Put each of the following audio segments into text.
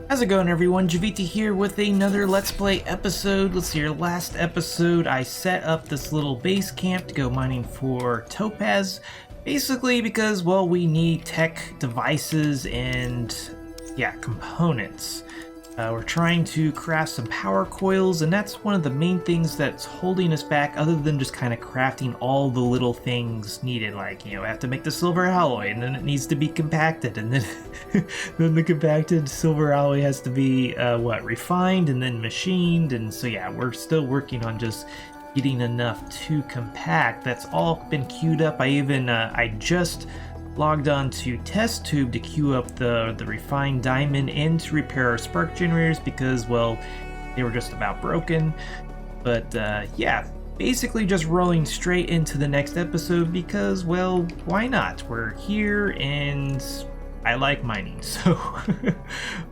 How's it going, everyone? Jiivita here with another Let's Play episode. Let's see, last episode I set up this little base camp to go mining for Topaz. Basically because, well, we need tech devices and, components. We're trying to craft some power coils, and that's one of the main things that's holding us back, other than just kind of crafting all the little things needed. Like, we have to make the silver alloy, and then it needs to be compacted, and then then the compacted silver alloy has to be refined and then machined. And so we're still working on just getting enough to compact. That's all been queued up. I just logged on to test tube to queue up the refined diamond and to repair our spark generators because, well, they were just about broken. But basically just rolling straight into the next episode because, well, why not? We're here and I like mining, so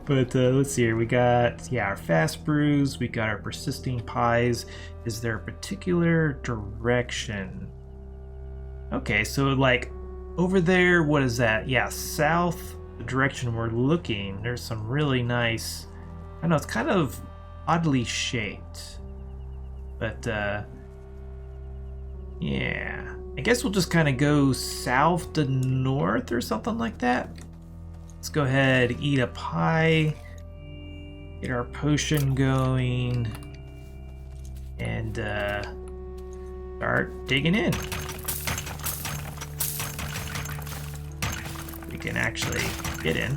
but let's see here. We got our fast brews, we got our persisting pies. Is there a particular direction? Okay, so like over there, what is that? Yeah, south, the direction we're looking. There's some really nice, I know it's kind of oddly shaped, but I guess we'll just kind of go south to north or something like that. Let's go ahead, eat a pie, get our potion going, and start digging in. We can actually get in.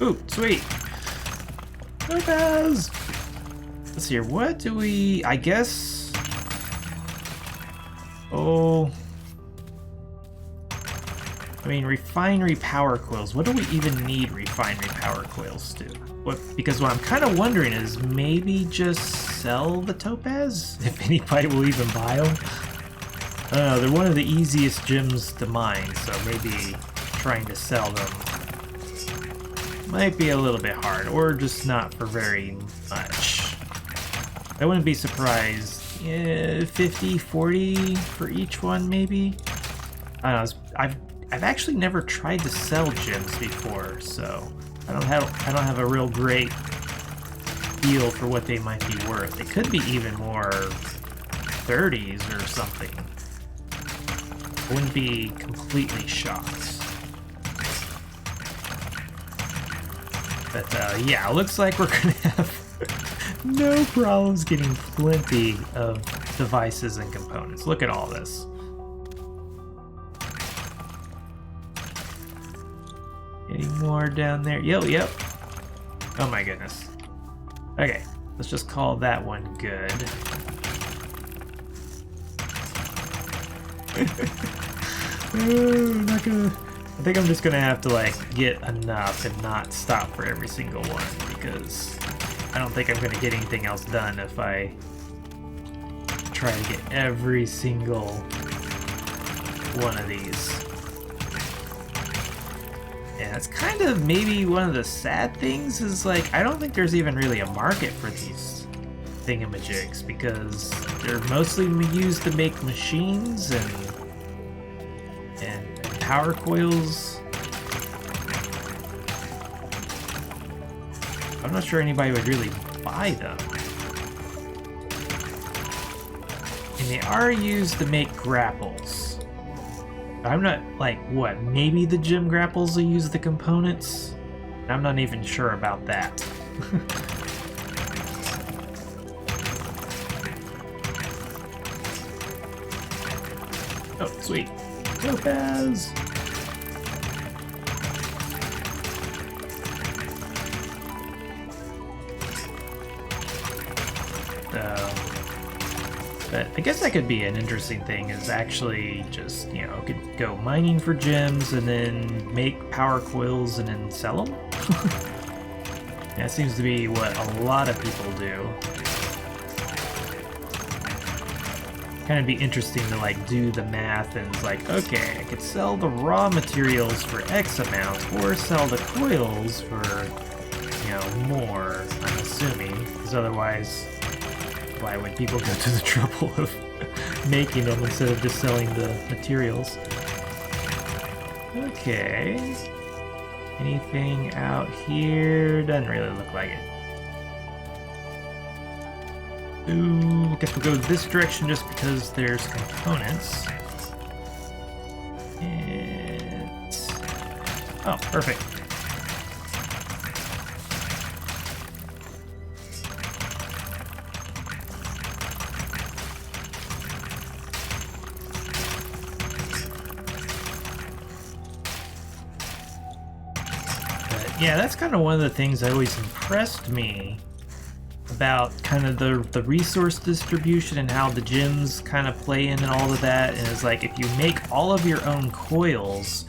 Ooh, sweet. Topaz! Let's see here, what do we, I guess, refinery power coils. What do we even need refinery power coils to? Because what I'm kind of wondering is maybe just sell the Topaz? If anybody will even buy them? I don't know, they're one of the easiest gems to mine, so maybe trying to sell them might be a little bit hard, or just not for very much. I wouldn't be surprised. 50, 40 for each one, maybe? I don't know, I've actually never tried to sell gems before, so I don't have a real great feel for what they might be worth. They could be even more 30s or something. I wouldn't be completely shocked. But it looks like we're gonna have no problems getting plenty of devices and components. Look at all this. Any more down there? Yep. Oh my goodness. Okay, let's just call that one good. I think I'm just gonna have to get enough and not stop for every single one, because I don't think I'm gonna get anything else done if I try to get every single one of these. Yeah, it's kind of maybe one of the sad things is I don't think there's even really a market for these thingamajigs, because they're mostly used to make machines and power coils. I'm not sure anybody would really buy them. And they are used to make grapples. I'm not, maybe the gem grapples will use the components? I'm not even sure about that. Oh, sweet. Topaz! But I guess that could be an interesting thing, is actually just, could go mining for gems and then make power coils and then sell them. That seems to be what a lot of people do. Kind of be interesting to do the math and it's okay, I could sell the raw materials for X amount or sell the coils for, more, I'm assuming, because otherwise why would people go to the trouble of making them instead of just selling the materials? Okay. Anything out here? Doesn't really look like it. Ooh, I guess we'll go this direction just because there's components. And... oh, perfect. But yeah, that's kind of one of the things that always impressed me about kind of the resource distribution and how the gems kind of play in and all of that. And it's like, if you make all of your own coils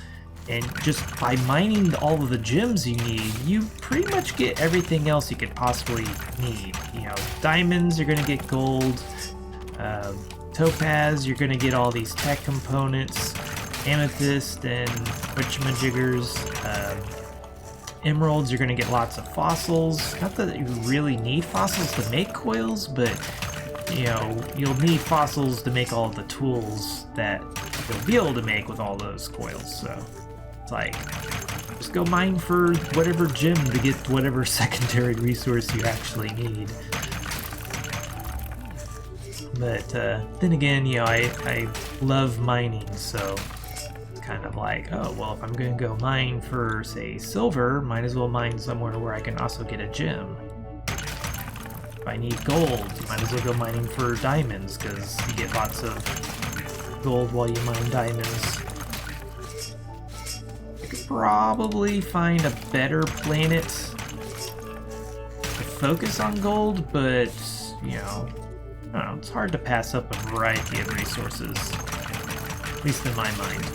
and just by mining all of the gems you need, you pretty much get everything else you could possibly need. You know, diamonds, you're gonna get gold. Topaz, you're gonna get all these tech components. Amethyst and whatchamajiggers. Emeralds, you're going to get lots of fossils. Not that you really need fossils to make coils, but, you know, you'll need fossils to make all the tools that you'll be able to make with all those coils. So, it's like, just go mine for whatever gem to get whatever secondary resource you actually need. But, then again, you know, I love mining, so... kind of like, oh, well, if I'm going to go mine for, say, silver, might as well mine somewhere where I can also get a gem. If I need gold, you might as well go mining for diamonds, because you get lots of gold while you mine diamonds. I could probably find a better planet to focus on gold, but, you know, I don't know, it's hard to pass up a variety of resources, at least in my mind.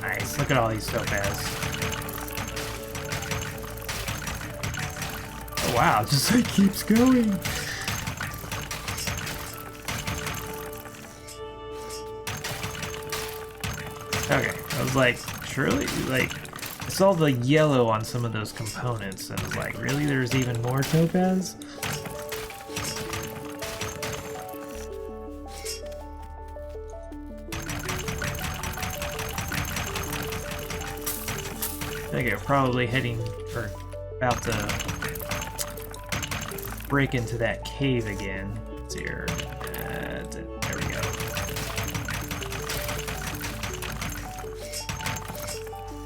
Nice, look at all these topaz. Oh wow, it just like keeps going. Okay, I was like, surely, like, I saw the yellow on some of those components and I was like, really, there's even more topaz? I think you're probably heading, or about to break into that cave again. It's here. There we go.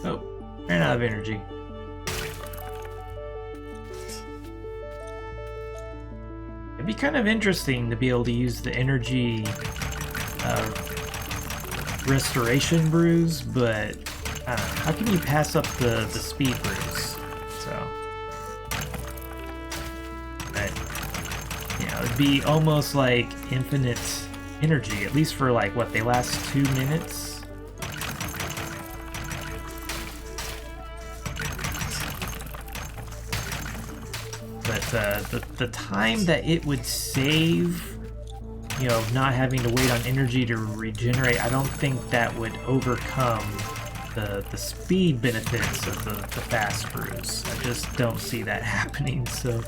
Oh, ran out of energy. It'd be kind of interesting to be able to use the energy restoration brews, but how can you pass up the speed brews? So, but, you know, it'd be almost like infinite energy, at least for like, what, they last 2 minutes? But the time that it would save, you know, not having to wait on energy to regenerate, I don't think that would overcome the speed benefits of the fast brews. I just don't see that happening. So,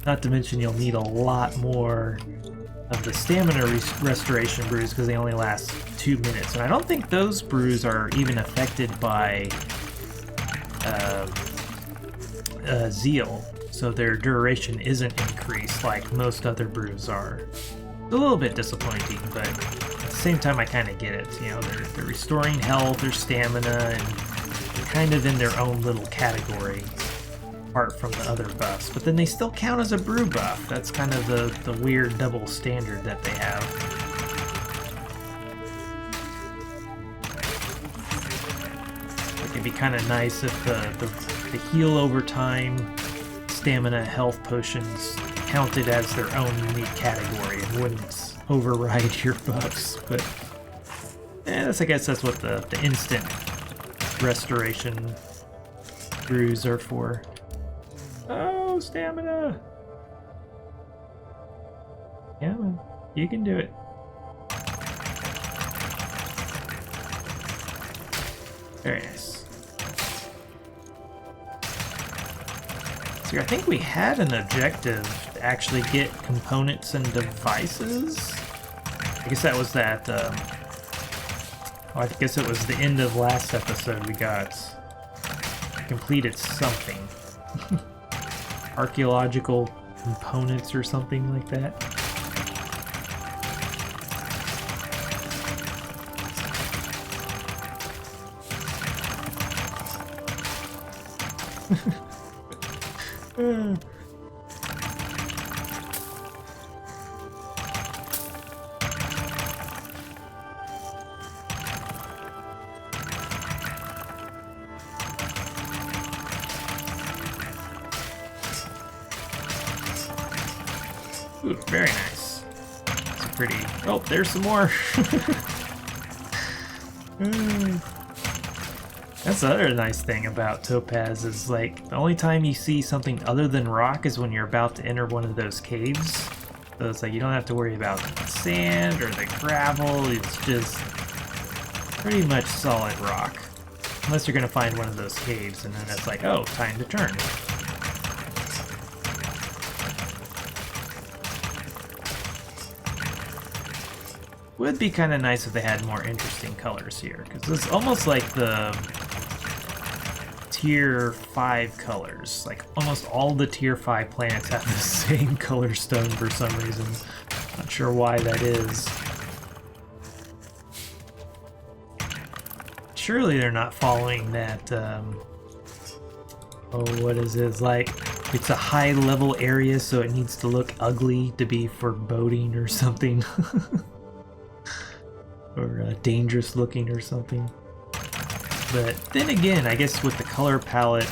not to mention you'll need a lot more of the stamina restoration brews because they only last 2 minutes, and I don't think those brews are even affected by zeal, so their duration isn't increased like most other brews are. It's a little bit disappointing, but at the same time I kind of get it. You know, they're restoring health, their stamina, and they're kind of in their own little category apart from the other buffs, but then they still count as a brew buff. That's kind of the weird double standard that they have. It could be kind of nice if the heal over time stamina health potions counted as their own unique category and wouldn't override your buffs, but I guess that's what the instant restoration brews are for. Oh, stamina! Yeah, man, you can do it. Very nice. So I think we had an objective to actually get components and devices. I guess that was that, Oh, I guess it was the end of last episode we got completed something. Archaeological components or something like that. Ooh, very nice. It's a pretty... Oh, there's some more. That's the other nice thing about Topaz is, like, the only time you see something other than rock is when you're about to enter one of those caves. So it's like you don't have to worry about sand or the gravel. It's just pretty much solid rock. Unless you're going to find one of those caves, and then it's like, oh, time to turn. Would be kind of nice if they had more interesting colors here, because it's almost like the tier 5 colors. Like almost all the tier 5 planets have the same color stone for some reason. Not sure why that is. Surely they're not following that, oh, what is it? It's like, it's a high level area, so it needs to look ugly to be foreboding or something. Or dangerous looking or something. But then again, I guess with the color palette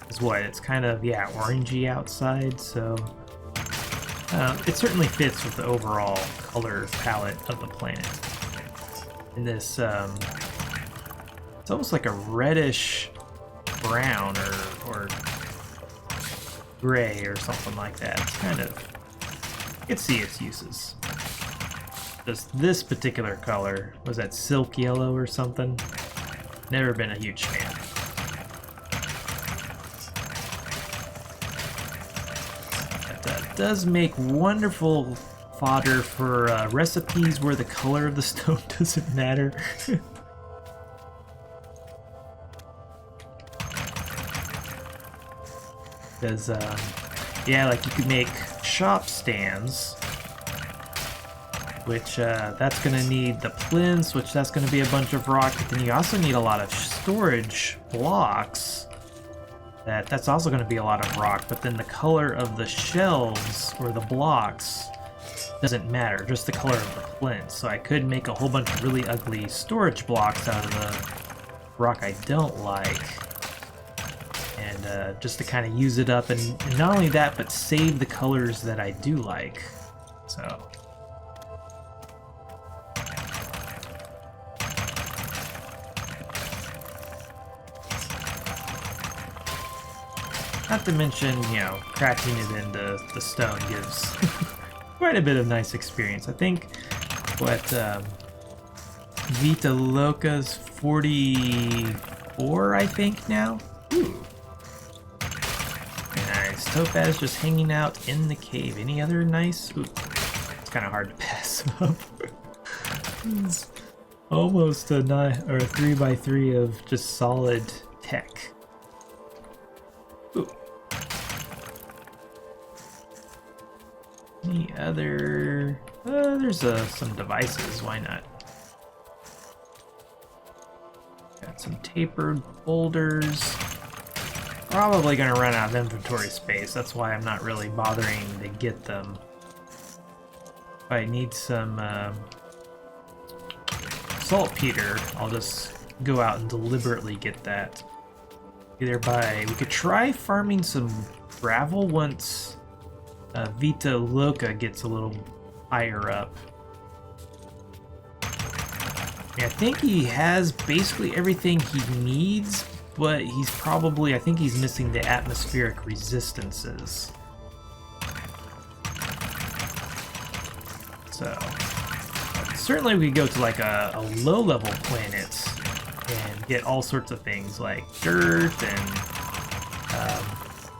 is what? It's kind of, yeah, orangey outside, so it certainly fits with the overall color palette of the planet. And this, it's almost like a reddish brown or gray or something like that. It's kind of, you can see its uses. Just this particular color, was that silk yellow or something? Never been a huge fan. That does make wonderful fodder for recipes where the color of the stone doesn't matter. Because, yeah, like you could make shop stands, which that's going to need the plinths, which that's going to be a bunch of rock, but then you also need a lot of storage blocks. That's also going to be a lot of rock, but then the color of the shelves or the blocks doesn't matter, just the color of the plinth. So I could make a whole bunch of really ugly storage blocks out of the rock I don't like, and just to kind of use it up, and not only that, but save the colors that I do like. So not to mention, you know, cracking it into the stone gives quite a bit of nice experience. I think, what, Vita Loca's 44, I think, now? Ooh. Nice. Topaz just hanging out in the cave. Any other nice? Ooh. It's kind of hard to pass up. It's almost a 3x3 of just solid tech. Ooh. Any other... there's some devices, why not? Got some tapered boulders. Probably gonna run out of inventory space, that's why I'm not really bothering to get them. If I need some saltpeter, I'll just go out and deliberately get that. Either by... we could try farming some gravel once Vita Loca gets a little higher up. Yeah, I think he has basically everything he needs, but he's probably... I think he's missing the atmospheric resistances. So, certainly we could go to like a low-level planet and get all sorts of things like dirt, and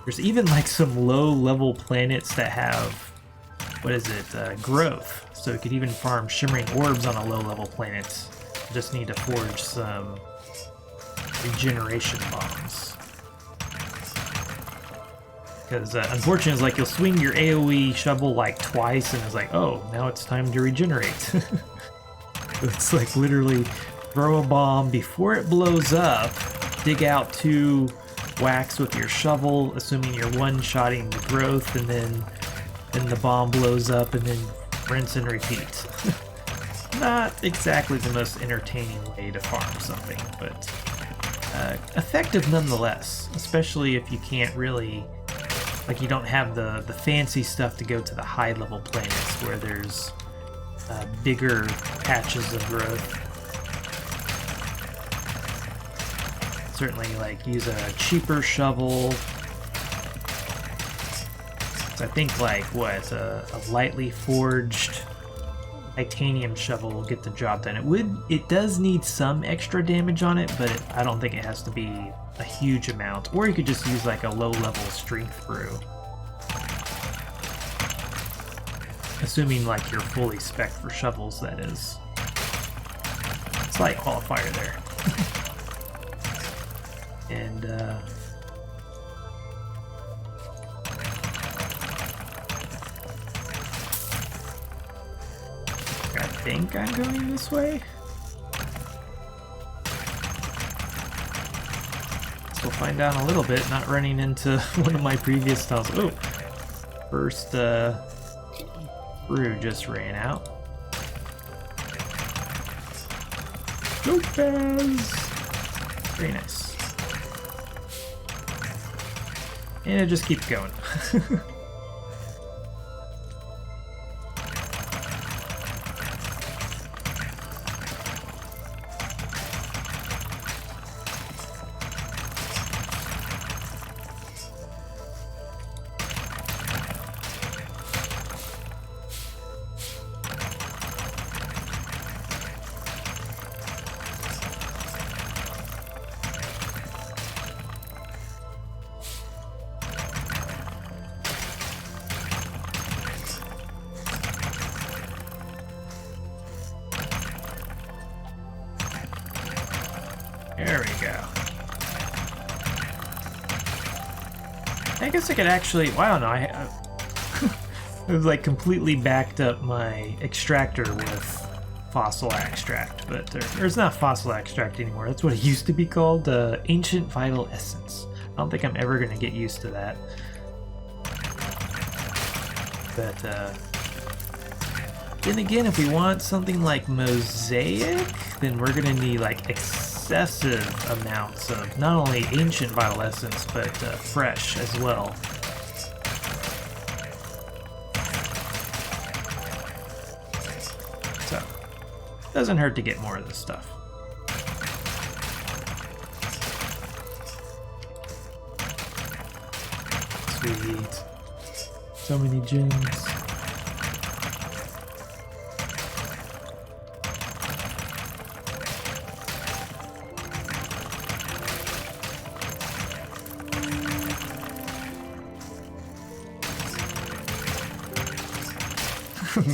there's even like some low-level planets that have, what is it, growth. So you could even farm shimmering orbs on a low-level planet Just need to forge some regeneration bombs. Because unfortunately, it's like you'll swing your AoE shovel like twice, and it's like, oh, now it's time to regenerate. It's like literally throw a bomb before it blows up, dig out 2 whacks with your shovel, assuming you're one-shotting the growth, and then the bomb blows up, and then rinse and repeat. Not exactly the most entertaining way to farm something, but effective nonetheless, especially if you can't really, like, you don't have the fancy stuff to go to the high-level planets where there's bigger patches of growth. Certainly, like, use a cheaper shovel. So I think, like, what, a lightly forged titanium shovel will get the job done. It does need some extra damage on it, but I don't think it has to be a huge amount. Or you could just use like a low-level strength brew, assuming like you're fully spec'd for shovels. That is slight qualifier there. And I think I'm going this way. So we'll find out in a little bit, not running into one of my previous styles. Oh, first brew just ran out. Topaz! Very nice. And it just keeps going. There we go. I guess I could actually, well, I don't know, I was like completely backed up my extractor with fossil extract, but it's not fossil extract anymore. That's what it used to be called, ancient vital essence. I don't think I'm ever going to get used to that. But then again, if we want something like mosaic, then we're going to need like excessive amounts of not only ancient vital essence, but fresh as well. So, doesn't hurt to get more of this stuff. Sweet. So many gems.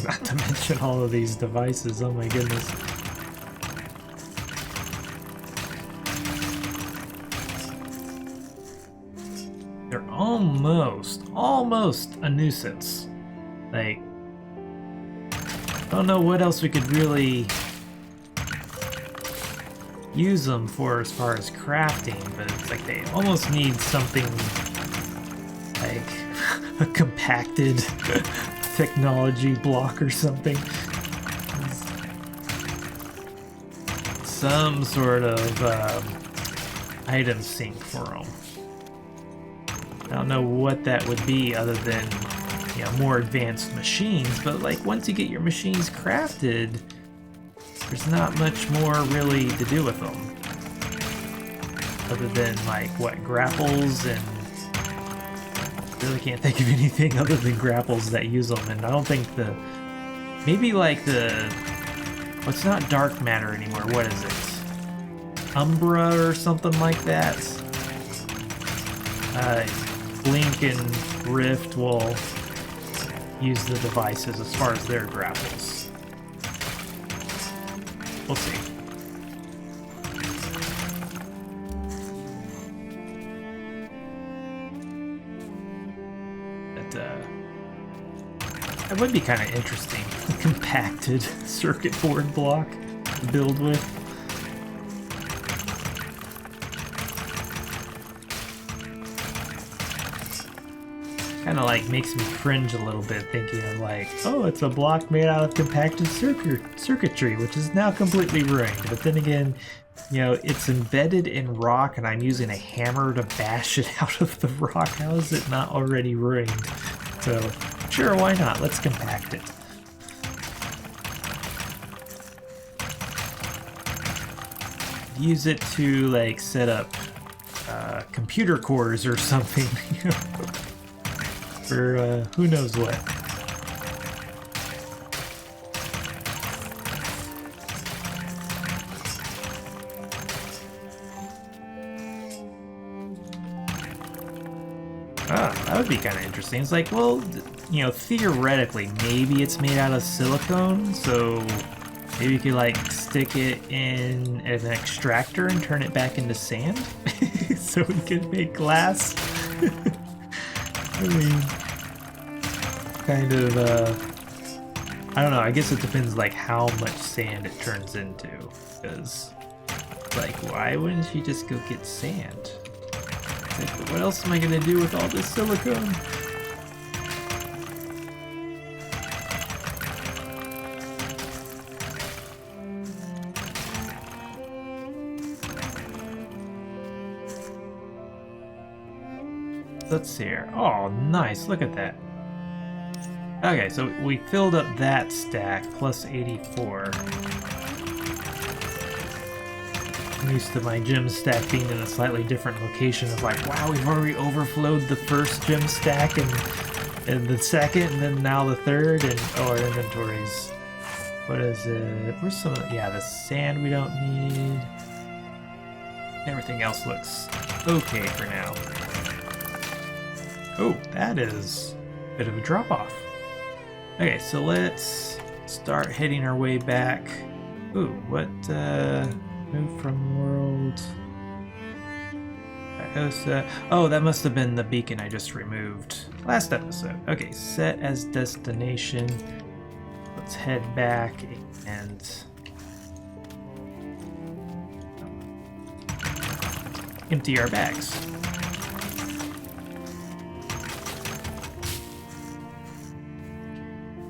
Not to mention all of these devices, oh my goodness. They're almost a nuisance. Like, I don't know what else we could really use them for as far as crafting, but it's like they almost need something like a compacted technology block or something. Some sort of item sink for them. I don't know what that would be other than, you know, more advanced machines, but like once you get your machines crafted, there's not much more really to do with them. Other than like what, grapples, and really can't think of anything other than grapples that use them. And I don't think maybe like it's not dark matter anymore, what is it? Umbra or something like that? Blink and Rift will use the devices as far as their grapples. We'll see. That would be kind of interesting. A compacted circuit board block to build with. Kind of like makes me cringe a little bit thinking of like, oh, it's a block made out of compacted circuitry, which is now completely ruined. But then again, you know, it's embedded in rock and I'm using a hammer to bash it out of the rock. How is it not already ruined? So, sure, why not? Let's compact it. Use it to like set up computer cores or something, you know? For who knows what. Ah, that would be kind of interesting. It's like, well, you know, theoretically, maybe it's made out of silicone, so maybe you could like stick it in an extractor and turn it back into sand, so we could make glass. I mean, kind of, I don't know, I guess it depends, like, how much sand it turns into, because, like, why wouldn't you just go get sand? Like, what else am I gonna do with all this silicone? Let's see here. Oh, nice. Look at that. Okay, so we filled up that stack plus 84. I'm used to my gem stack being in a slightly different location of like, wow, we've already overflowed the first gem stack and the second, and then now the third, and oh, our inventories. What is it? Where's some? Yeah, the sand we don't need. Everything else looks okay for now. Oh, that is a bit of a drop-off. Okay, so let's start heading our way back. Ooh, what, move from world... oh, that must have been the beacon I just removed last episode. Okay, set as destination. Let's head back and... empty our bags.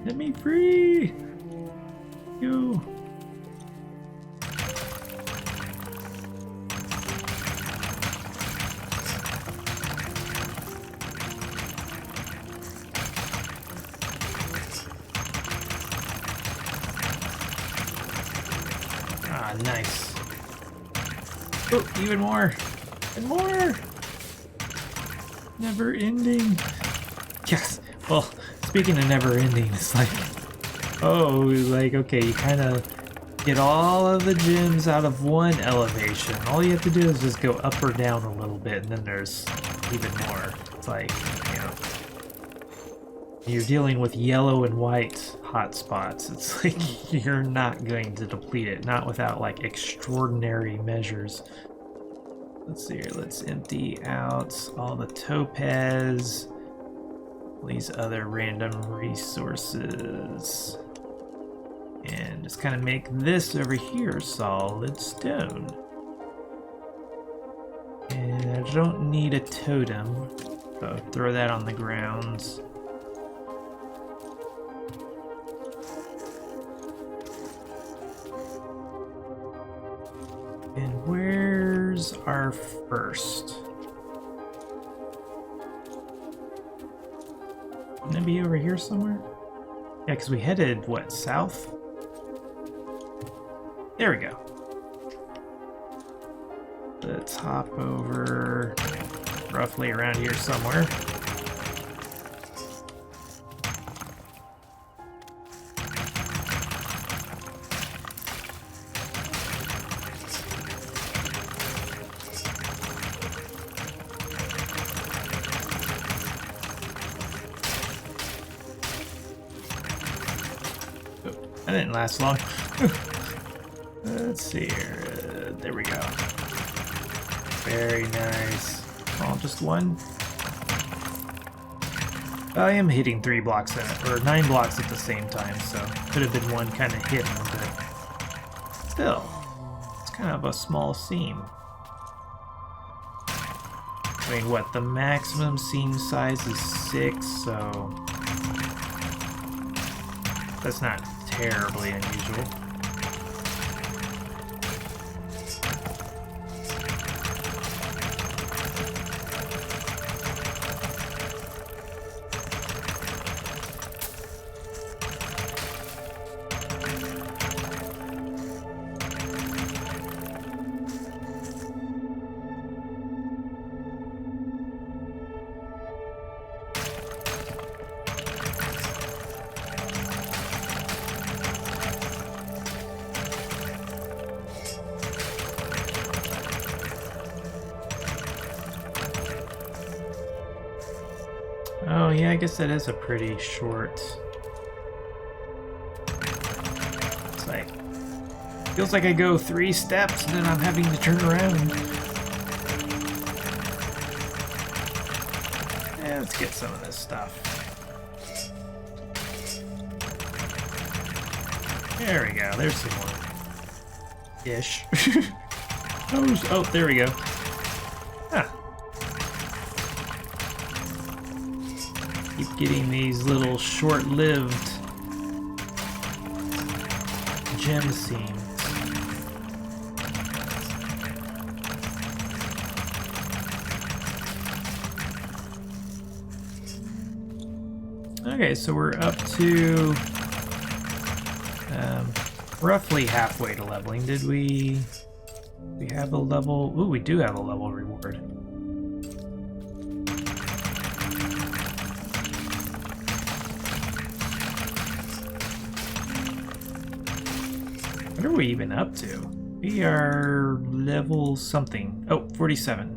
Let me free! You! Ah, nice. Oh, even more! And more! Never ending. Yes! Well, speaking of never ending, it's like, oh, like, okay, you kind of get all of the gems out of one elevation. All you have to do is just go up or down a little bit, and then there's even more. It's like, you know, you're dealing with yellow and white hotspots. It's like you're not going to deplete it, not without like extraordinary measures. Let's see here, let's empty out all the topaz. These other random resources, and just kind of make this over here solid stone. And I don't need a totem, so throw that on the ground. And where's our first? Wouldn't it be over here somewhere? Yeah, because we headed, what, south? There we go. Let's hop over roughly around here somewhere. That didn't last long. Let's see here. There we go. Very nice. Oh, just one. I am hitting 3 blocks or 9 blocks at the same time, so could have been one kind of hidden, but still, it's kind of a small seam. I mean, what, the maximum seam size is 6, so that's not terribly unusual. Oh yeah, I guess that is a pretty short. It's like, feels like I go 3 steps and then I'm having to turn around. Yeah, let's get some of this stuff. There we go, there's some more. Ish. Oh, there we go. Huh. Keep getting these little short-lived gem seams. Okay, so we're up to roughly halfway to leveling. Did we have a level? Ooh, we do have a level reward. What are we even up to? We are level something. Oh, 47.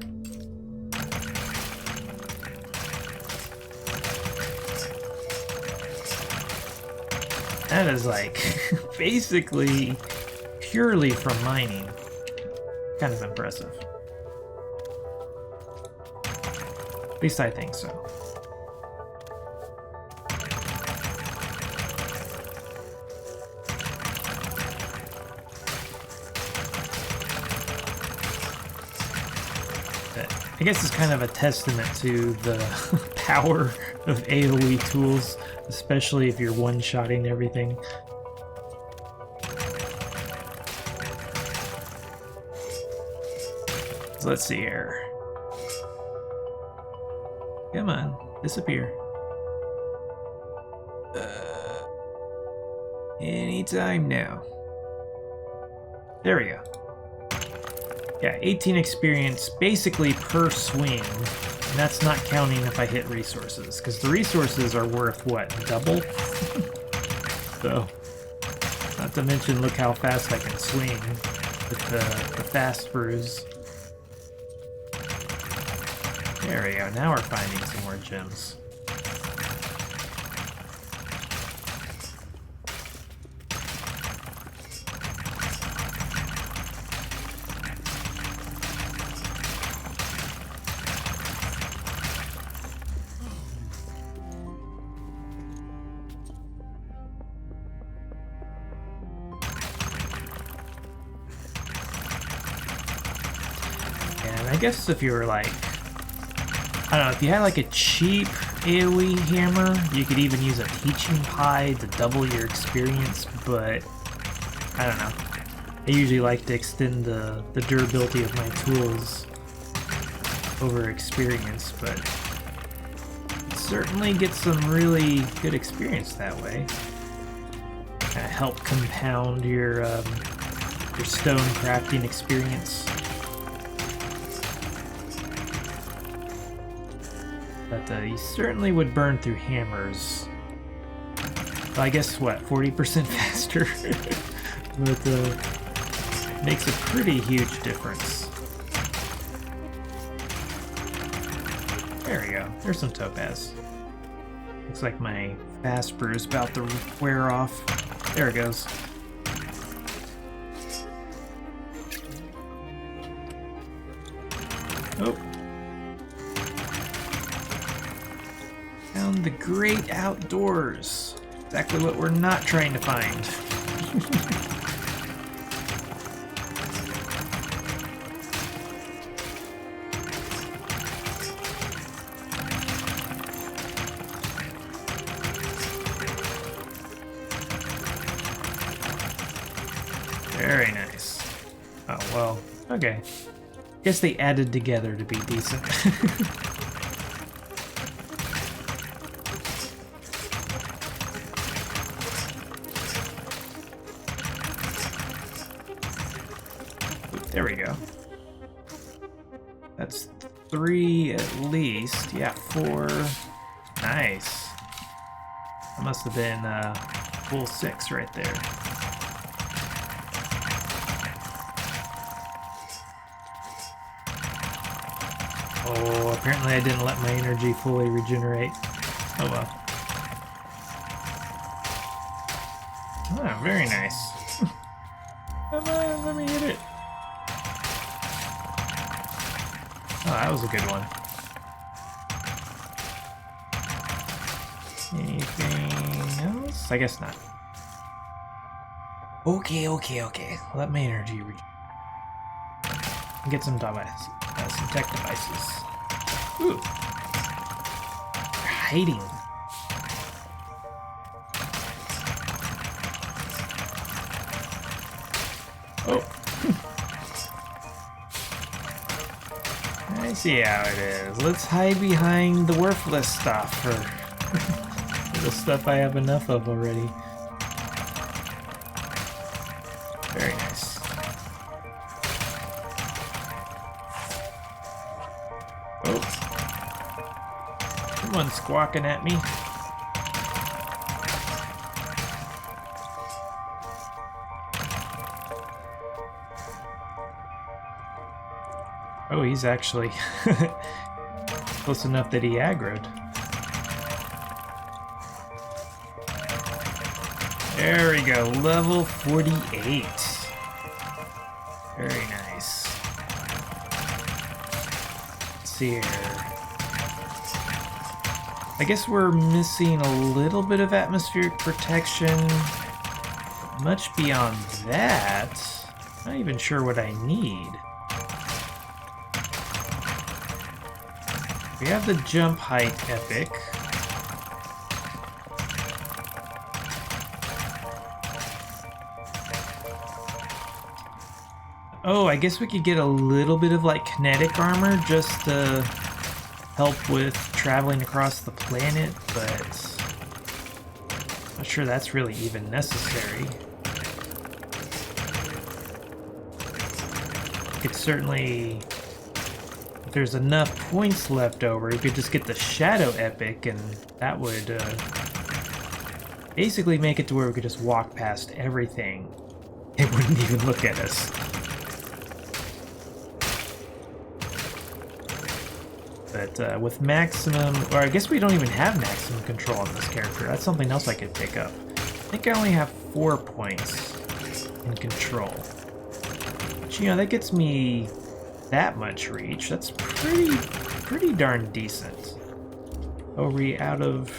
That is like basically purely from mining. Kind of impressive. At least I think so. I guess it's kind of a testament to the power of AoE tools, especially if you're one-shotting everything. So let's see here. Come on, disappear. Anytime now. There we go. Yeah, 18 experience basically per swing, and that's not counting if I hit resources, because the resources are worth, what, double? So, not to mention, look how fast I can swing with the fast brews. There we go, now we're finding some more gems. I guess if you were like, I don't know, if you had like a cheap AoE hammer, you could even use a teaching pie to double your experience, but I don't know. I usually like to extend the durability of my tools over experience, but certainly get some really good experience that way. Kind of help compound your stone crafting experience. But you certainly would burn through hammers. Well, I guess, what, 40% faster? But makes a pretty huge difference. There we go. There's some topaz. Looks like my fast brew is about to wear off. There it goes. Oh. The great outdoors. Exactly what we're not trying to find. Very nice. Oh, well, okay. Guess they added together to be decent. There we go. That's 3 at least. Yeah, 4. Nice. That must have been full 6 right there. Oh, apparently I didn't let my energy fully regenerate. Oh well. Ah, very nice. Come on, let me hit it. Oh, that was a good one. Anything else? I guess not. Okay. Let my energy get some devices. Some tech devices. Ooh. They're hiding. Oh. I see how it is. Let's hide behind the worthless stuff, or the stuff I have enough of already. Very nice. Oh. Someone's squawking at me. Oh, he's actually close enough that he aggroed. There we go, level 48. Very nice. Let's see here. I guess we're missing a little bit of atmospheric protection. Much beyond that, I'm not even sure what I need. We have the jump height epic. Oh, I guess we could get a little bit of like kinetic armor just to help with traveling across the planet, but I'm not sure that's really even necessary. It's certainly, if there's enough points left over, you could just get the Shadow Epic, and that would basically make it to where we could just walk past everything. It wouldn't even look at us. But with maximum, or I guess we don't even have maximum control on this character. That's something else I could pick up. I think I only have 4 points in control. But, you know, that gets me that much reach. That's pretty darn decent. Are we out of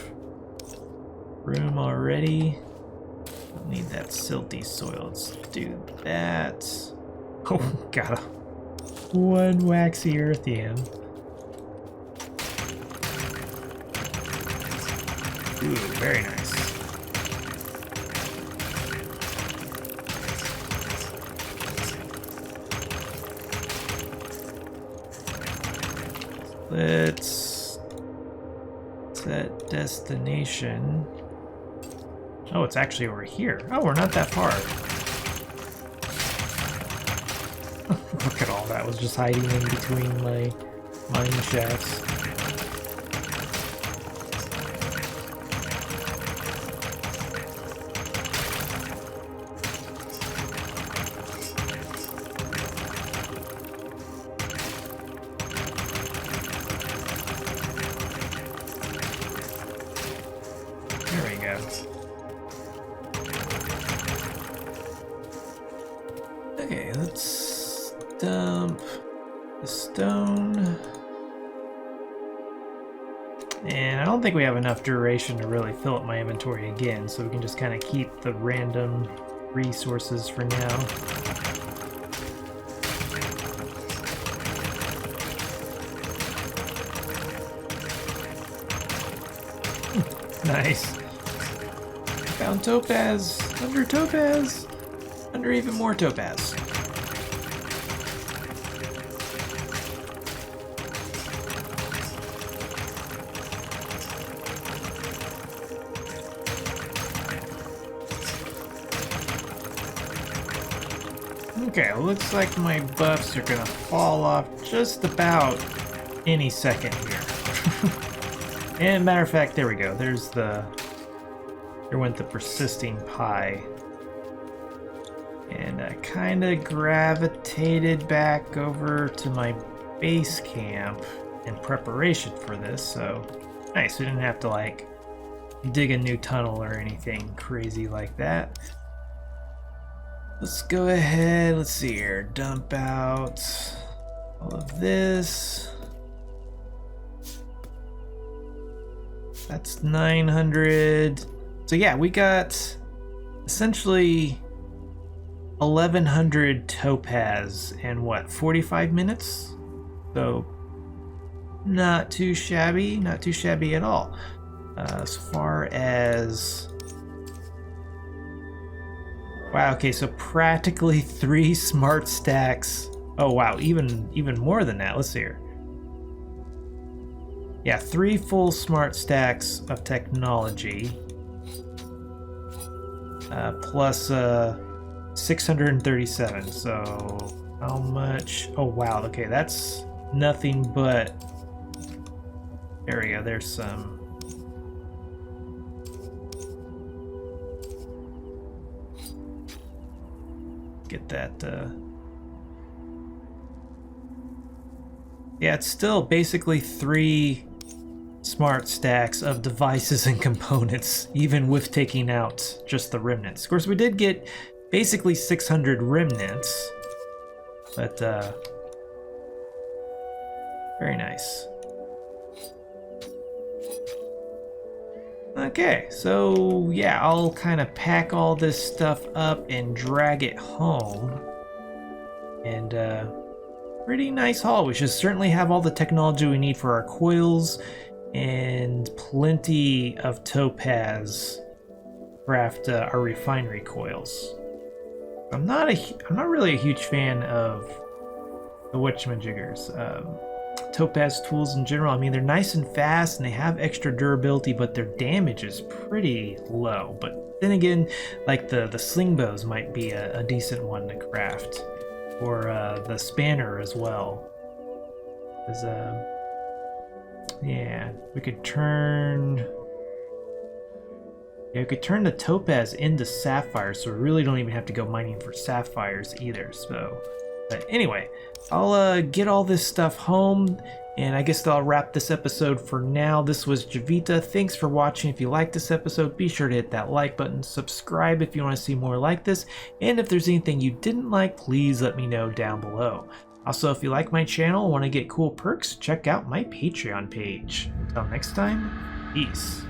room already? Don't need that silty soil. Let's do that. Oh, got a 1 waxy earthium. Ooh, very nice. Let's set destination. Oh, it's actually over here. Oh, we're not that far. Look at all that was just hiding in between my mine shafts. Okay, let's dump the stone. And I don't think we have enough duration to really fill up my inventory again, so we can just kind of keep the random resources for now. Nice. Found Topaz, under even more Topaz. Okay, looks like my buffs are gonna fall off just about any second here. And matter of fact, there we go. There went the persisting pie. And I kind of gravitated back over to my base camp in preparation for this, so nice. We didn't have to like dig a new tunnel or anything crazy like that. Let's go ahead, let's see here, dump out all of this. That's 900. So yeah, we got essentially 1100 Topaz in what, 45 minutes? So not too shabby at all. As far as, wow, okay, so practically 3 smart stacks. Oh wow, even more than that. Let's see here. Yeah, 3 full smart stacks of technology. Plus 637. So how much? Oh wow, okay, that's nothing but, there we go, there's some. Get that, yeah, it's still basically 3 smart stacks of devices and components, even with taking out just the remnants. Of course, we did get basically 600 remnants, but very nice. Okay, so yeah, I'll kind of pack all this stuff up and drag it home. And pretty nice haul. We should certainly have all the technology we need for our coils and plenty of Topaz to craft our refinery coils. I'm not really a huge fan of the whatchamajiggers. Topaz tools in general. I mean, they're nice and fast and they have extra durability, but their damage is pretty low. But then again, like the sling bows might be a decent one to craft, or the spanner as well. Because yeah, we could turn. Yeah, we could turn the Topaz into sapphires, so we really don't even have to go mining for sapphires either. So, but anyway, I'll get all this stuff home, and I guess I'll wrap this episode for now. This was Jiivita. Thanks for watching. If you liked this episode, be sure to hit that like button, subscribe if you want to see more like this, and if there's anything you didn't like, please let me know down below. Also, if you like my channel and want to get cool perks, check out my Patreon page. Until next time, peace.